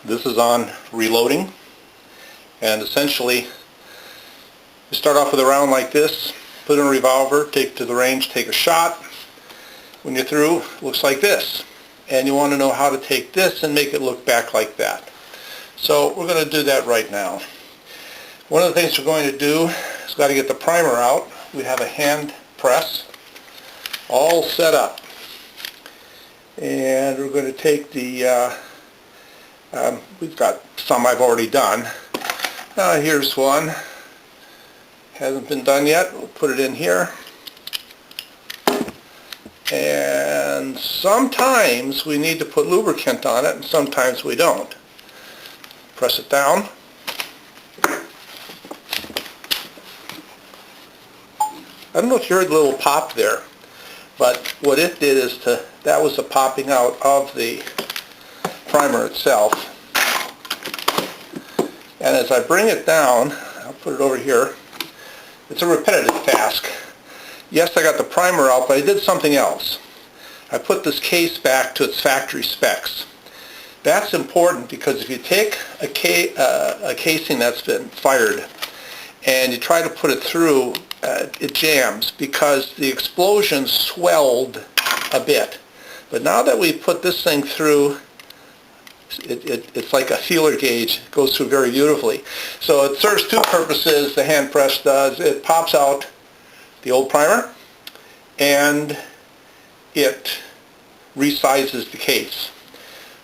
This is on reloading, and essentially you start off with a round like this, put in a revolver, take it to the range, take a shot. When you're through, it looks like this. And you want to know how to take this and make it look back like that. So we're going to do that right now. One of the things we're going to do is got to get the primer out. We have a hand press all set up. And we're going to take the, we've got some I've already done. Here's one. Hasn't been done yet. We'll put it in here. And sometimes we need to put lubricant on it, and sometimes we don't. Press it down. I don't know if you heard the little pop there, but what it did is that was the popping out of the primer itself. And as I bring it down, I'll put it over here. It's a repetitive task. Yes, I got the primer out, but I did something else. I put this case back to its factory specs. That's important because if you take a casing that's been fired and you try to put it through, it jams because the explosion swelled a bit. But now that we put this thing through, it's like a feeler gauge. It goes through very beautifully. So it serves two purposes, the hand press does. It pops out the old primer and it resizes the case.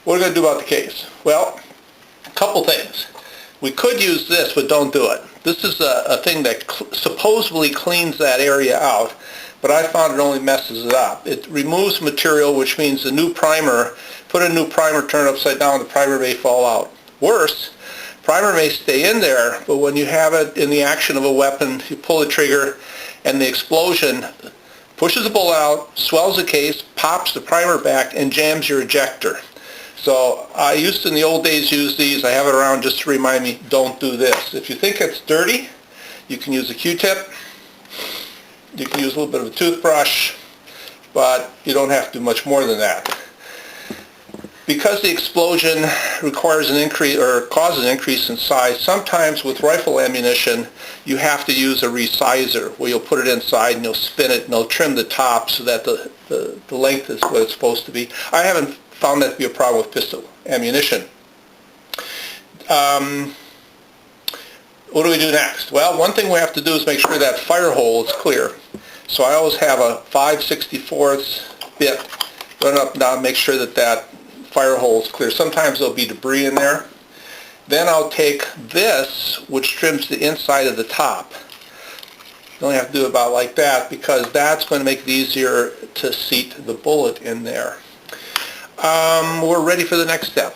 What are we going to do about the case? Well, a couple things. We could use this, but don't do it. This is a thing that supposedly cleans that area out, but I found it only messes it up. It removes material, which means the new primer, put a new primer, turn it upside down, the primer may fall out. Worse, primer may stay in there, but when you have it in the action of a weapon, you pull the trigger and the explosion pushes the bullet out, swells the case, pops the primer back, and jams your ejector. So I used to, in the old days, use these. I have it around just to remind me, don't do this. If you think it's dirty, you can use a Q-tip. You can use a little bit of a toothbrush, but you don't have to do much more than that. Because the explosion requires an increase or causes an increase in size, sometimes with rifle ammunition you have to use a resizer where you'll put it inside and you'll spin it and you'll trim the top so that the length is what it's supposed to be. I haven't found that to be a problem with pistol ammunition. What do we do next? Well, one thing we have to do is make sure that fire hole is clear. So I always have a 5/64 bit run up and down, make sure that fire hole is clear. Sometimes there'll be debris in there. Then I'll take this, which trims the inside of the top. You only have to do about like that because that's going to make it easier to seat the bullet in there. We're ready for the next step.